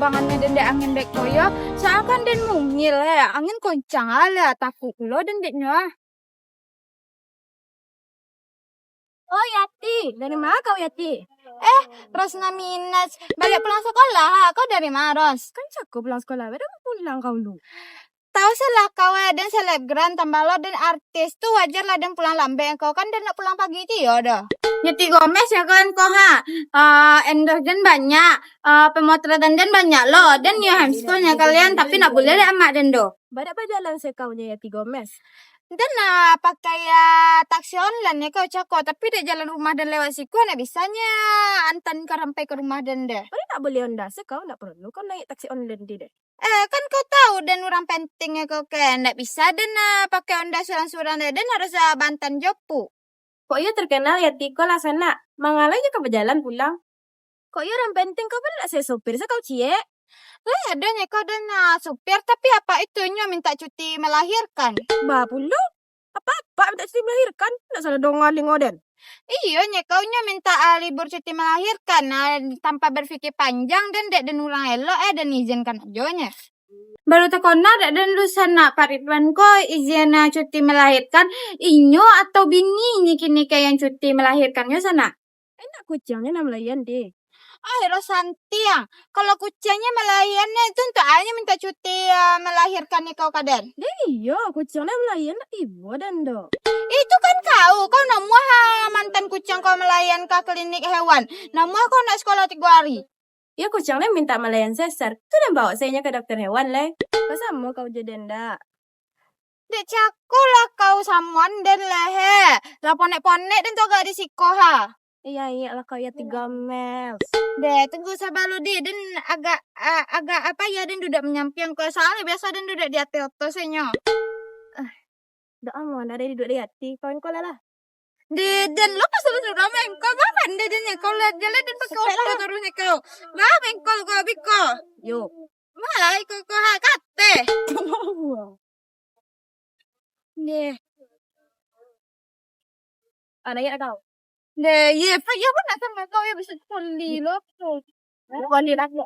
lubangannya dan dek angin dek koyo. Soal kan den mungil angin koncang ala takut lo dan deknya. Oh Yati, dari mana kau Yati? Rosna Minas, balik pulang sekolah. Kau dari mana Ros? Kan aku pulang sekolah, baru pulang kau lu. Tahu salah kau dan selebgram tambah lo dan artis tuh wajar lah dan pulang lambe kau kan dan nak pulang pagi itu ya dah. Yati Gomez ya kan kau endorse dan banyak, pemotretan dan banyak lo dan new hamsternya kalian tapi nak boleh deh emak dan do. Badak apa jalan sekaunya Yati Gomez? Dan pakai taksi online ya kau cako tapi dek jalan rumah dan lewat siku nak bisanya antan kau sampai ke rumah dan deh. Boleh tak boleh onda sekau nak perlu kau naik taksi online di deh. Kan kau tahu dan orang pentingnya kau kan ndak bisa dan pakai onda suran-suran dan harus bantan jopu. Kok iya terkenal ya Tiko lah sana. Mangalanya kau berjalan pulang. Kok iya orang penting kau pun saya sopir saya kau cie. Lah adanya kau dan supir tapi apa itunya minta cuti melahirkan. Bah pula. Apa minta cuti melahirkan? Nak salah dong ngaling oden. Iya kaunya minta libur cuti melahirkan tanpa berpikir panjang dan dek dan orang elok dan izinkan aja. Baru tekona dek dan lusan nak Paritwan ko izin cuti melahirkan inyo atau bini kini kayak yang cuti melahirkannya sana. Enak kucingnya nama layan deh. Rosantiang, kalau kucingnya melahirkannya itu untuk aja minta cuti melahirkan kau kaden. Iya, kucingnya melahirkan ibu dan do. Itu kan kau namu mantan kucing kau melahirkan ke klinik hewan. Namu kau nak sekolah 3 hari. Ya kucingnya minta melahirkan sesar. Tu dan bawa saya ke dokter hewan leh. Kau sama kau jadi ndak. Dek cakulah kau samuan dan lehe. Lah ponek-ponek dan tu gak risiko ha. Iya lah kau ya 3 mil. Deh, tunggu sabar lu deh dan agak apa ya dan dudak menyampiang kau soalnya biasa dan dudak di hati senyo. Dak aman ada duduk di hati kawan kau lah. Dan lu pas lu sudah mengkau apa dan kau lihat jalan dan pakai otot terusnya kau. Bah mengkol kau biko. Yo. Malah kau kate. Deh. Ada ya kau. Deh, iya, ya pernah sama kau ya bisa puli lo. Puli lagi.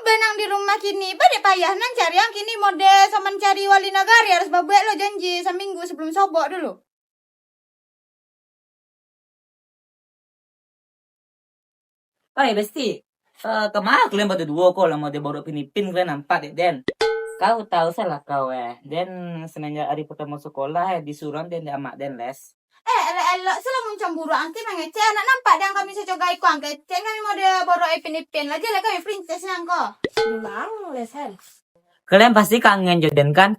Benang di rumah kini, pada payah nan cari yang kini mode sama cari wali nagari harus babuek lo janji seminggu sebelum sobok dulu. Besti, kemarin kalian berdua kok lah mau baru Filipin kalian nampak deh Den. Kau tahu salah kau Den semenjak hari pertama sekolah disuruh Den amak Den les. Elok selalu mencemburu angki mengece anak nampak dan kami secogai ku angke ceng kami mau baru Filipin aja lah kami princess nangko. Bang lesen. Kalian pasti kangen Joden kan?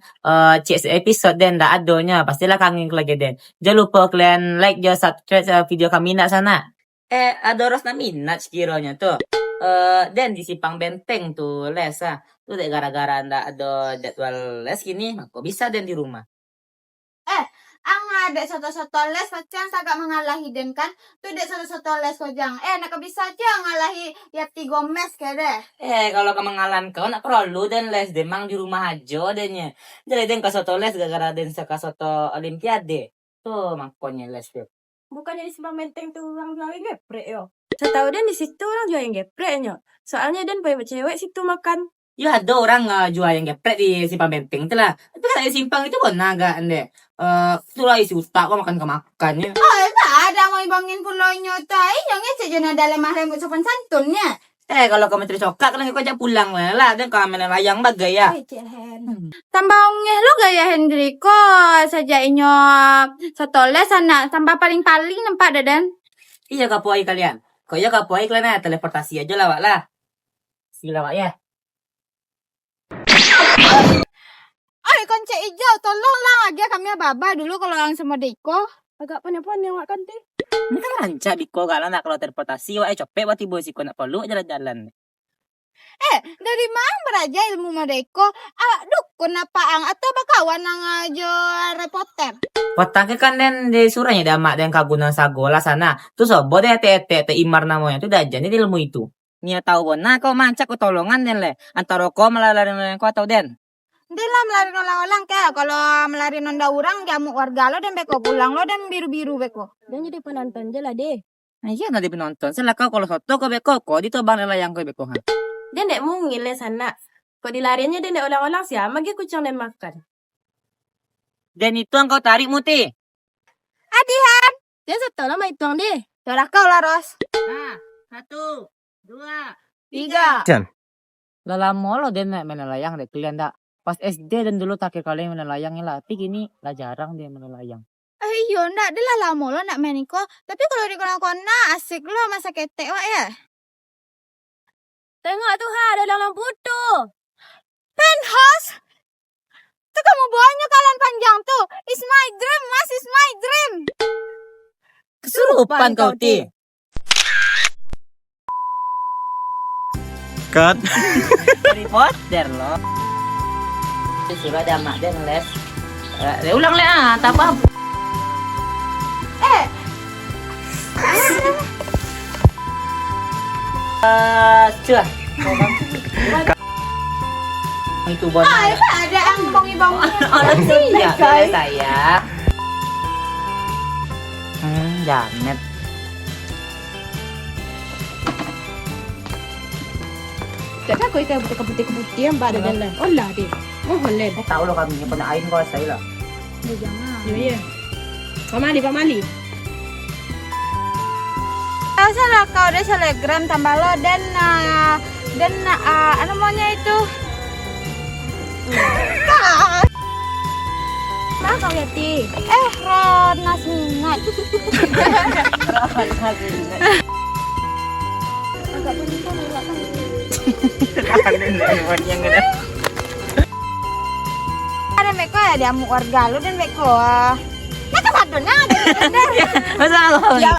Cek episode Den dah adonya pastilah kangen lagi Den. Jangan lupa kalian like jangan subscribe video kami nak sana. Ada Rosna Minaj kiranya tuh. Dan di Simpang Benteng tuh les Tuh dek gara-gara ndak ada jadwal les gini, kok bisa Den di rumah. Ang dek soto-soto les macam agak mengalahi Den kan. Tuh dek soto-soto les kojang. Nak bisa aja ngalahi Yati Gomez kede. Kalau kamu ngalan kau nak perlu Den les demang di rumah aja dennya. Jadi Den ke soto les gara-gara Den ke soto olimpiade. Tuh makanya les tuh. Bukannya di Simpang Benteng tuh orang jual yang geprek yo. Saya tahu Dan di situ orang jual yang gepreknya. Soalnya Dan banyak cewek situ makan. Ya ada orang jual yang geprek di Simpang Benteng itu lah. Tapi kan di Simpang itu kan naga ande. Itulah isi utak kok makan-makannya. Tak ada mau ibangin pulaunya tai yang sejenak dalam rembut sopan santunnya. Kalau kamu tercokak kan kau ajak pulang lah. Dan kamu layang bagai ya. Tambahnya lo gaya Hendriko saja inyo setoles sana tambah paling-paling nampak Dan. Iya kapuai kalian. Kau ya kapuai kalian teleportasi aja lah wak lah. Sila wak ya. Konce hijau tolonglah aja kami baba dulu kalau yang sama Deko. Agak pandai-pandai wak kan teh. Ini kan rancak Diko kalau nak kalau teleportasi wak copek wak tiba siko nak perlu jalan-jalan. Dari mana beraja ilmu Madeko? Dukun apa ang atau bakawan ang aja reporter? Potangnya kan Den di suranya ada mak dan kagunan sagola sana. Tuh sobo deh tete imar namanya tuh dah jadi ilmu itu. Nia tahu bon. Nah kau mancak ko tolongan den le. Antara kau melalari kau atau den. Dia lah melari orang-orang kayak kalau melari nonda orang jamu warga lo dan beko pulang lo dan biru-biru beko. Dan jadi penonton aja lah deh. Nah iya nanti penonton. Setelah kau kalau soto kau beko kau ditobang lelayang kau beko han. Dia nek mungil le sana. Kok dilariannya dia nek orang-orang siapa ge kucing dan makan. Den itu yang kau tarik muti. Adihan. Dia satu lama hitung deh. Coba kau lah Ros. Nah, 1, 2, 3. Lala molo den main layang deh kalian dak. Pas SD dan dulu terakhir kali main layang lah. Tapi gini lah jarang dia main layang. Iya ndak dia lah lama lo nak main iko. Tapi kalau di kona asik lo masa ketek wak ya. Tengok tuh ha ada dalam putu. Penthouse. Tuh kamu bawanya kalian panjang tuh. It's my dream mas, it's my dream. Kesurupan kau ti. Cut. Harry Potter lo. Coba ada mak den les. Ulang le tak apa. Cuah. Itu bon. Ada yang bongi-bongi. Orang sih ya saya. Jamet. Tapi aku ikan putih yang pada dalam. Oh lah deh. Oh boleh. Tahu lo kami pernah ain kau saya lah. Iya. Pamali. Salah kau deh telegram tambah lo dan apa namanya itu? Nah kau Yati. Ronas minat. Agak penting lah kan. Ada beko ya diamu warga lo dan beko. Nah kan ada Masa lo? Ya